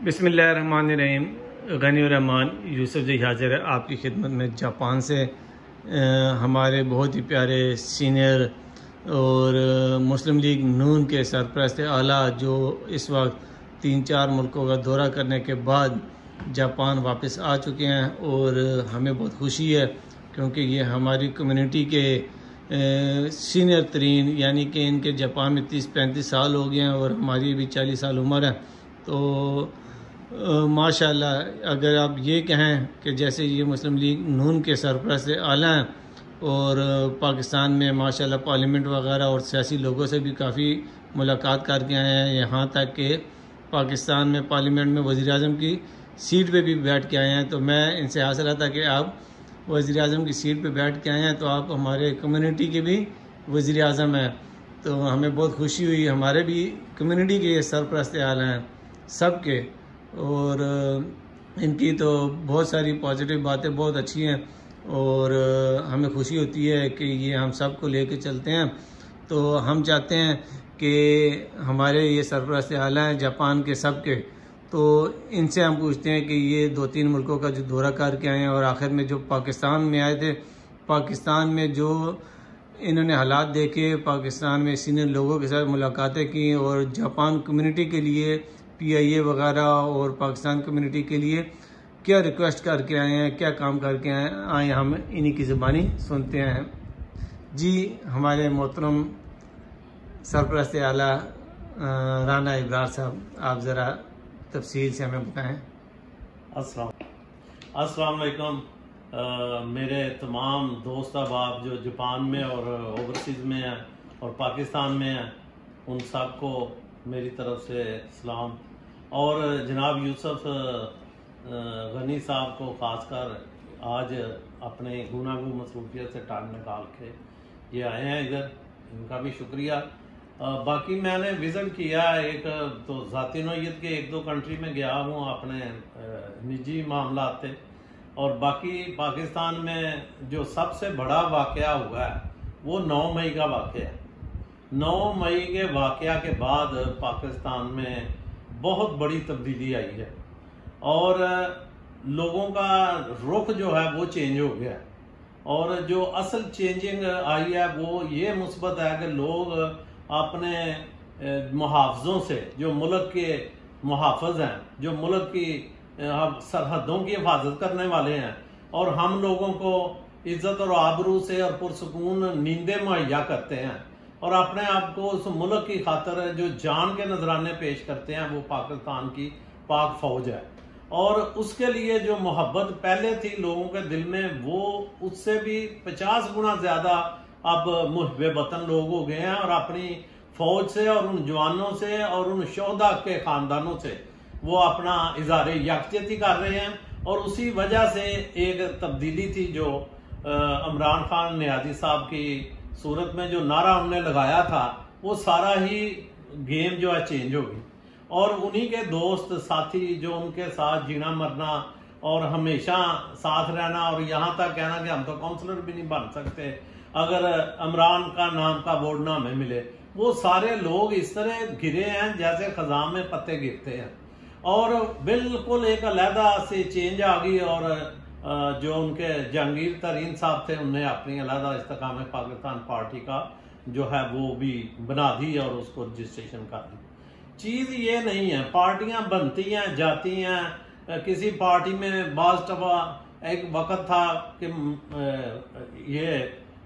बिस्मिल्लाहिर्रहमानिर्रहीम। गनीउर्रहमान यूसुफ जी हाजिर है आपकी खिदमत में जापान से। हमारे बहुत ही प्यारे सीनियर और मुस्लिम लीग नून के सरपरस्त आला जो इस वक्त 3-4 मुल्कों का दौरा करने के बाद जापान वापस आ चुके हैं और हमें बहुत खुशी है क्योंकि ये हमारी कम्युनिटी के सीनियर तरीन यानी कि इनके जापान में 30-35 साल हो गए हैं और हमारी भी 40 साल उम्र है। तो माशाल्लाह अगर आप ये कहें कि जैसे ये मुस्लिम लीग नून के सरपरस्त आला हैं और पाकिस्तान में माशाल्लाह पार्लियामेंट वगैरह और सियासी लोगों से भी काफ़ी मुलाकात करके आए हैं, यहाँ तक कि पाकिस्तान में पार्लियामेंट में वज़ीर-ए-आज़म की सीट पे भी बैठ के आए हैं। तो मैं इनसे आस रहा था कि आप वज़ीर-ए-आज़म की सीट पे बैठ के आए हैं तो आप हमारे कम्युनिटी के भी वज़ीर-ए-आज़म हैं। तो हमें बहुत खुशी हुई, हमारे भी कम्युनिटी के सरपरस्त आला हैं सब के, और इनकी तो बहुत सारी पॉजिटिव बातें बहुत अच्छी हैं और हमें खुशी होती है कि ये हम सब को लेके चलते हैं। तो हम चाहते हैं कि हमारे ये सरपरस्त आला हैं जापान के सब के, तो इनसे हम पूछते हैं कि ये 2-3 मुल्कों का जो दौरा करके आए हैं और आखिर में जो पाकिस्तान में आए थे, पाकिस्तान में जो इन्होंने हालात देखे, पाकिस्तान में सीनियर लोगों के साथ मुलाकातें की और जापान कम्युनिटी के लिए PIA वगैरह और पाकिस्तान कम्युनिटी के लिए क्या रिक्वेस्ट करके आए हैं, क्या काम करके आए हम इन्हीं की ज़बानी सुनते हैं। जी हमारे मोहतरम सरपरस्त आला राना इब्रार साहब, आप ज़रा तफसील से हमें बताएं। अस्सलाम वालेकुम। मेरे तमाम दोस्त अहबाब जो जापान में और ओवरसीज़ में हैं और पाकिस्तान में हैं, उन सब को मेरी तरफ से सलाम, और जनाब यूसुफ गनी साहब को ख़ासकर आज अपने गुनागू मसरूफियत से टाइम निकाल के ये आए हैं इधर, इनका भी शुक्रिया। बाकी मैंने विज़िट किया एक तो ज़ाती नौयत के 1-2 कंट्री में गया हूँ अपने निजी मामला थे, और बाकी पाकिस्तान में जो सबसे बड़ा वाक़या हुआ है वो 9 मई का वाक़या है। 9 मई के वाक़या के बाद पाकिस्तान में बहुत बड़ी तब्दीली आई है और लोगों का रुख जो है वो चेंज हो गया, और जो असल चेंजिंग आई है वो ये मुस्बत है कि लोग अपने मुहाफ़ज़ों से, जो मुल्क के मुहाफ़िज़ हैं, जो मुल्क की सरहदों की हिफाजत करने वाले हैं, और हम लोगों को इज़्ज़त और आबरू से और पुरसकून नींदें मुहैया करते हैं और अपने आप को उस मुल्क की खातर जो जान के नजराने पेश करते हैं, वो पाकिस्तान की पाक फौज है। और उसके लिए जो मोहब्बत पहले थी लोगों के दिल में, वो उससे भी 50 गुना ज्यादा अब मुहब्बे वतन लोग हो गए हैं और अपनी फौज से और उन जवानों से और उन शोहदा के खानदानों से वो अपना इज़हार यकजहती कर रहे हैं। और उसी वजह से एक तब्दीली थी जो इमरान खान नियाज़ी साहब की सूरत में जो नारा उन्होंने लगाया था, वो सारा ही गेम जो है चेंज हो गई, और उन्हीं के दोस्त साथी जो उनके साथ जीना मरना और हमेशा साथ रहना, और यहाँ तक कहना कि हम तो काउंसलर भी नहीं बन सकते अगर इमरान का नाम का बोर्ड ना हमें मिले, वो सारे लोग इस तरह गिरे हैं जैसे खजान में पत्ते गिरते हैं, और बिल्कुल एक अलहदा से चेंज आ गई। और जो उनके जहांगीर तरीन साहब थे, उन्हें अपनी अलहदा इस्तेकाम पाकिस्तान पार्टी का जो है वो भी बना दी और उसको रजिस्ट्रेशन कर दी। चीज़ ये नहीं है, पार्टियां बनती हैं जाती हैं, किसी पार्टी में बाज़ दफ़ा एक वक़्त था कि ये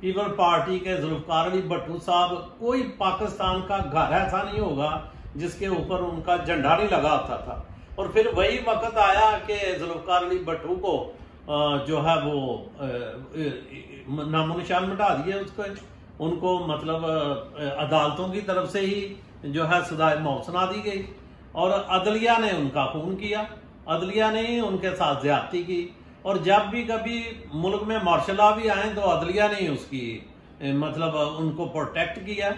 पीपल पार्टी के जुल्फ़िकार अली भट्टू साहब, कोई पाकिस्तान का घर ऐसा नहीं होगा जिसके ऊपर उनका झंडा नहीं लगा होता था, और फिर वही वक़्त आया कि जुल्फ़िकार अली भट्टू को जो है वो नामो निशान मिटा दिए उसको, उनको मतलब अदालतों की तरफ से ही जो है सज़ाए मौत सुना दी गई, और अदलिया ने उनका खून किया, अदलिया ने ही उनके साथ ज्यादती की। और जब भी कभी मुल्क में मार्शल लॉ भी आए तो अदलिया ने ही उसकी मतलब उनको प्रोटेक्ट किया।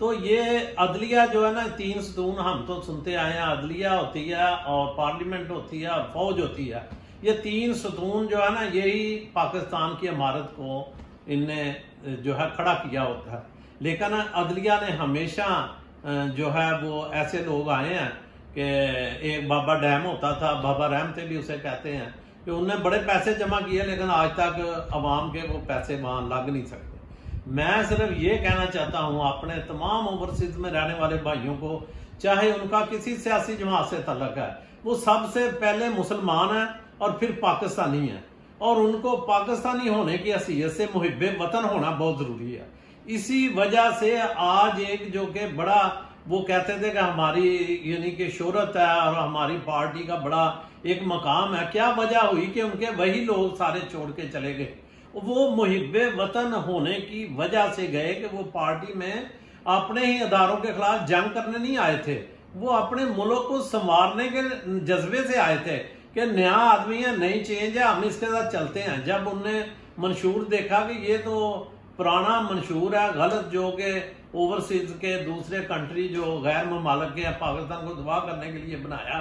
तो ये अदलिया जो है ना, 3 सतून हम तो सुनते आए हैं, अदलिया होती है और पार्लियामेंट होती है और फौज होती है, ये 3 सतून जो है ना, यही पाकिस्तान की इमारत को इनने जो है खड़ा किया होता है। लेकिन अदलिया ने हमेशा जो है वो ऐसे लोग आए हैं कि एक बाबा डैम होता था, बाबा रहमते भी उसे कहते हैं, कि उनने बड़े पैसे जमा किए लेकिन आज तक अवाम के वो पैसे वहां लग नहीं सकते। मैं सिर्फ ये कहना चाहता हूं अपने तमाम ओवरसीज में रहने वाले भाइयों को, चाहे उनका किसी सियासी जमात से तल्लक है, वो सबसे पहले मुसलमान है और फिर पाकिस्तानी है, और उनको पाकिस्तानी होने की हैसियत से मुहिब्बे वतन होना बहुत जरूरी है। इसी वजह से आज एक जो कि बड़ा वो कहते थे कि हमारी यानी कि शोहरत है और हमारी पार्टी का बड़ा एक मकाम है, क्या वजह हुई कि उनके वही लोग सारे छोड़ के चले गए। वो मुहिब्बे वतन होने की वजह से गए कि वो पार्टी में अपने ही अदारों के खिलाफ जंग करने नहीं आए थे, वो अपने मुल्क को संवारने के जज्बे से आए थे कि नया आदमी है, नई चेंज है, हम इसके साथ चलते हैं। जब उनने मंशूर देखा कि ये तो पुराना मंशूर है गलत, जो कि ओवरसीज के दूसरे कंट्री जो गैर ममालिक के हैं पाकिस्तान को तबाह करने के लिए बनाया,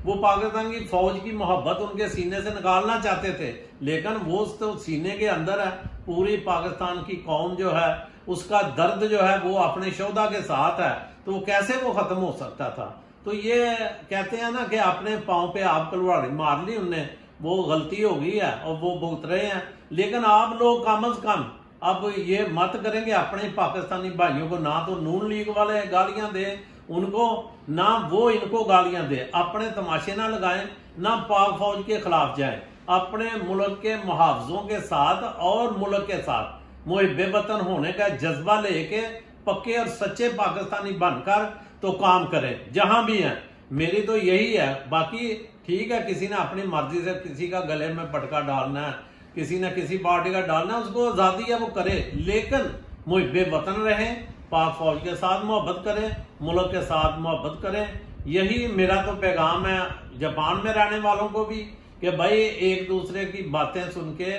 वो पाकिस्तान की फौज की मोहब्बत उनके सीने से निकालना चाहते थे, लेकिन वो तो सीने के अंदर है। पूरी पाकिस्तान की कौम जो है उसका दर्द जो है वो अपने शोधा के साथ है, तो वो कैसे वो खत्म हो सकता था। तो ये कहते हैं ना कि अपने पांव पे आप कुल्हाड़ी मार ली उनने, वो गलती हो गई है और वो भुगत रहे हैं। लेकिन आप लोग कम अज कम अब ये मत करेंगे अपने पाकिस्तानी भाइयों को, ना तो नून लीग वाले गालियां दे उनको, ना वो इनको गालियां दे, अपने तमाशे ना लगाएं, ना पाक फौज के खिलाफ जाएं, अपने मुल्क के मुहावजों के साथ और मुल्क के साथ मुहिब्बे वतन होने का जज्बा लेके पक्के और सच्चे पाकिस्तानी बनकर तो काम करें जहां भी हैं। मेरी तो यही है। बाकी ठीक है, किसी ने अपनी मर्जी से किसी का गले में पटका डालना है, किसी ने किसी पार्टी का डालना है, उसको आजादी है, वो करे, लेकिन मुहिब्बे वतन रहें, पाक फौज के साथ मोहब्बत करें, मुल्क के साथ मोहब्बत करें। यही मेरा तो पैगाम है जापान में रहने वालों को भी कि भाई एक दूसरे की बातें सुन के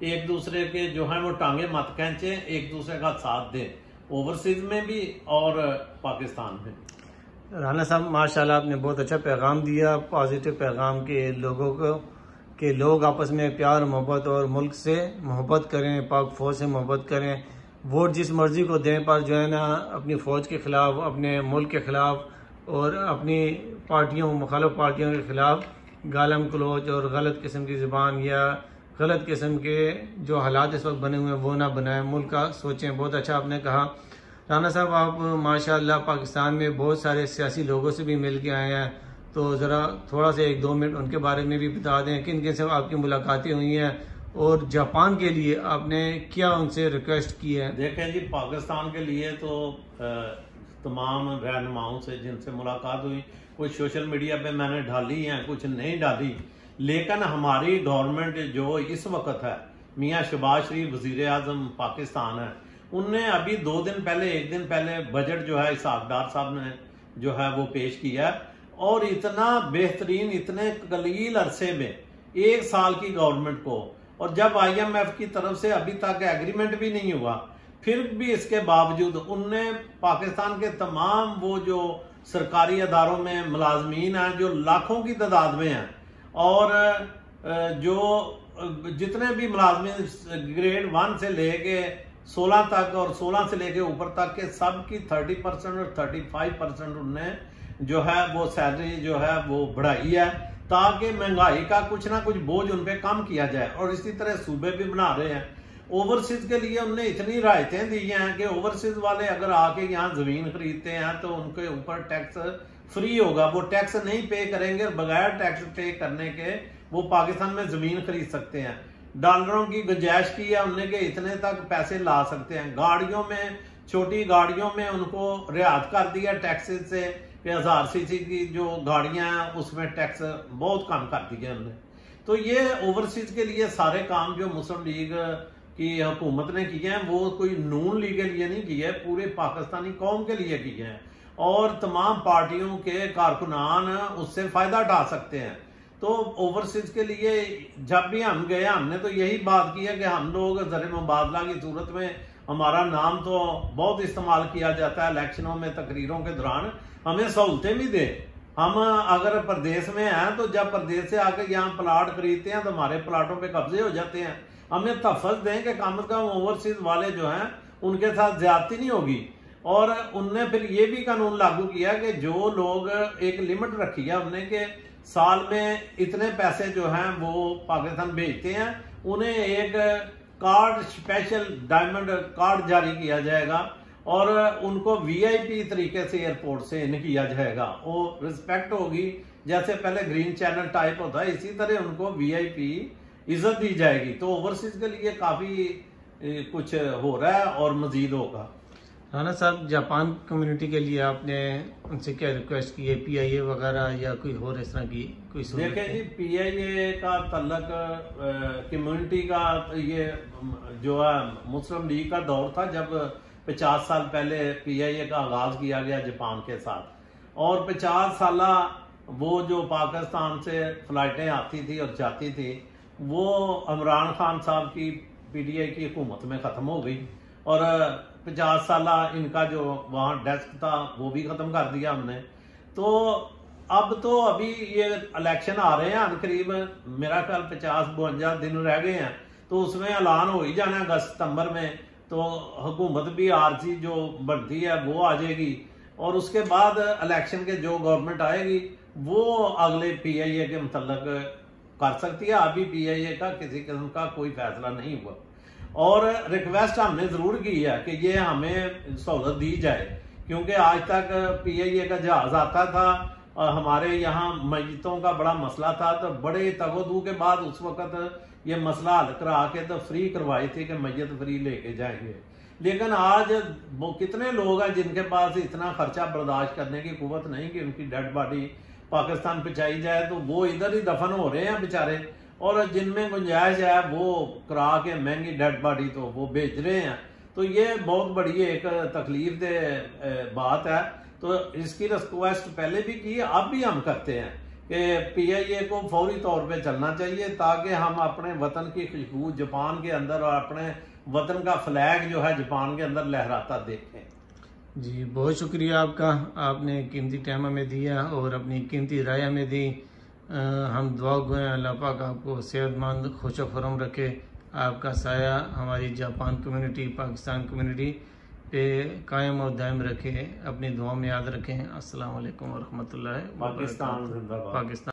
एक दूसरे के जो है वो टांगे मत खींचे, एक दूसरे का साथ दें, ओवरसीज में भी और पाकिस्तान में। राना साहब माशाल्लाह आपने बहुत अच्छा पैगाम दिया, पॉजिटिव पैगाम के लोगों को कि लोग आपस में प्यार मोहब्बत और मुल्क से मोहब्बत करें, पाक फौज से मोहब्बत करें, वोट जिस मर्जी को दें पर जो है ना अपनी फ़ौज के ख़िलाफ़, अपने मुल्क के ख़िलाफ़ और अपनी पार्टियों मुखालिफ पार्टियों के ख़िलाफ़ गालम गलोच और गलत किस्म की ज़बान या गलत किस्म के जो हालात इस वक्त बने हुए हैं वो ना बनाएं, मुल्क का सोचें। बहुत अच्छा आपने कहा। राना साहब आप माशाल्लाह पाकिस्तान में बहुत सारे सियासी लोगों से भी मिल के आए हैं, तो ज़रा थोड़ा सा 1-2 मिनट उनके बारे में भी बता दें, किन किन से आपकी मुलाकातें हुई हैं और जापान के लिए आपने क्या उनसे रिक्वेस्ट की है। देखें जी, पाकिस्तान के लिए तो तमाम रहनुमाओं से जिनसे मुलाकात हुई, कुछ सोशल मीडिया पे मैंने डाली हैं, कुछ नहीं डाली, लेकिन हमारी गवर्नमेंट जो इस वक्त है, मियाँ शहबाज शरीफ वजीर आजम पाकिस्तान है, उनने अभी 2 दिन पहले 1 दिन पहले बजट जो है इसाकदार साहब ने जो है वो पेश किया, और इतना बेहतरीन, इतने कलील अरसे में 1 साल की गवर्नमेंट को, और जब IMF की तरफ से अभी तक एग्रीमेंट भी नहीं हुआ, फिर भी इसके बावजूद उनने पाकिस्तान के तमाम वो जो सरकारी अदारों में मुलाजमीन हैं जो लाखों की तादाद में हैं, और जो जितने भी मुलाजमीन ग्रेड 1 से लेके 16 तक और 16 से लेके ऊपर तक के सब की 30% और 35% उनने जो है वो सैलरी जो है वो बढ़ाई है, ताकि महंगाई का कुछ ना कुछ बोझ उन पे कम किया जाए। और इसी तरह सूबे भी बना रहे हैं। ओवरसीज के लिए उनने इतनी राहतें दी हैं कि ओवरसीज वाले अगर आके यहाँ जमीन खरीदते हैं तो उनके ऊपर टैक्स फ्री होगा, वो टैक्स नहीं पे करेंगे, बगैर टैक्स पे करने के वो पाकिस्तान में जमीन खरीद सकते हैं। डॉलरों की गुंजाइश की है उनने कि इतने तक पैसे ला सकते हैं। गाड़ियों में, छोटी गाड़ियों में उनको रियायत कर दिया टैक्सेस से, कि 1000 सीसी की जो गाड़ियां हैं उसमें टैक्स बहुत कम कर दिया उन्होंने। तो ये ओवरसीज के लिए सारे काम जो मुस्लिम लीग की हुकूमत ने किए हैं वो कोई नून लीग के लिए नहीं किए, पूरे पाकिस्तानी कौम के लिए किए हैं, और तमाम पार्टियों के कारकुनान उससे फायदा उठा सकते हैं। तो ओवरसीज के लिए जब भी हम गए, हमने तो यही बात की है कि हम लोग ज़र मुबादला की सूरत में, हमारा नाम तो बहुत इस्तेमाल किया जाता है इलेक्शनों में, तकरीरों के दौरान, हमें सहूलतें भी दे। हम अगर प्रदेश में हैं तो जब प्रदेश से आकर यहाँ प्लाट खरीदते हैं तो हमारे प्लाटों पे कब्जे हो जाते हैं, हमें तहफ़्फ़ुज़ दें कि कम से कम ओवरसीज वाले जो हैं उनके साथ ज्यादती नहीं होगी। और उनने फिर ये भी कानून लागू किया कि जो लोग, एक लिमिट रखी है उनने कि साल में इतने पैसे जो हैं वो पाकिस्तान भेजते हैं, उन्हें एक कार्ड, स्पेशल डायमंड कार्ड जारी किया जाएगा और उनको वीआईपी तरीके से एयरपोर्ट से इन किया जाएगा। वो रिस्पेक्ट होगी, जैसे पहले ग्रीन चैनल टाइप होता है, इसी तरह उनको वीआईपी इज्जत दी जाएगी। तो ओवरसीज के लिए काफी कुछ हो रहा है और मजीद होगा। राना साहब, जापान कम्युनिटी के लिए आपने उनसे क्या रिक्वेस्ट की है, पीआईए वगैरह या कोई और इस तरह की कोई? देखें जी, पीआईए का तल्लक कम्युनिटी का, ये जो है मुस्लिम लीग का दौर था जब 50 साल पहले पीआईए का आगाज किया गया जापान के साथ, और 50 साल वो जो पाकिस्तान से फ्लाइटें आती थी और जाती थी वो इमरान खान साहब की पीटीआई की हुकूमत में खत्म हो गई, और 50 साल इनका जो वहाँ डेस्क था वो भी खत्म कर दिया हमने। तो अभी ये इलेक्शन आ रहे हैं, करीब मेरा ख्याल 50-52 दिन रह गए हैं, तो उसमें ऐलान हो ही जाना है अगस्त सितंबर में। तो हुकूमत भी आरजी जो बनती है वो आ जाएगी, और उसके बाद इलेक्शन के जो गवर्नमेंट आएगी वो अगले पीआईए के मुतल्लक कर सकती है। अभी पीआईए का किसी किस्म का कोई फैसला नहीं हुआ, और रिक्वेस्ट हमने जरूर की है कि ये हमें सहूलत दी जाए, क्योंकि आज तक पीआईए का जहाज आता था और हमारे यहाँ मस्जिदों का बड़ा मसला था, तो बड़े तगोदू के बाद उस वक्त ये मसला हल करा के तो फ्री करवाई थी कि मस्जिद फ्री लेके जाएंगे। लेकिन आज वो कितने लोग हैं जिनके पास इतना खर्चा बर्दाश्त करने की कुव्वत नहीं कि उनकी डेड बॉडी पाकिस्तान पहुंचाई जाए, तो वो इधर ही दफन हो रहे हैं बेचारे, और जिनमें गुंजाइश है वो करा के महंगी डेड बॉडी तो वो भेज रहे हैं। तो ये बहुत बड़ी एक तकलीफ दे बात है। तो इसकी रिक्वेस्ट पहले भी की, अब भी हम करते हैं कि पीआईए को फौरी तौर पे चलना चाहिए, ताकि हम अपने वतन की खुशबू जापान के अंदर और अपने वतन का फ्लैग जो है जापान के अंदर लहराता देखें। जी, बहुत शुक्रिया आपका, आपने कीमती टाइम हमें दिया और अपनी कीमती राय हमें दी। हम दुआ गो अल्लाह पाक आपको सेहतमंद खुश खुरम रखे, आपका साया हमारी जापान कम्युनिटी, पाकिस्तान कम्युनिटी पे कायम और दायम रखे, अपनी दुआ में याद रखें। अस्सलाम वालेकुम वरहमतुल्लाहि वबरकातुहू। पाकिस्तान जिंदाबाद। पाकिस्तान।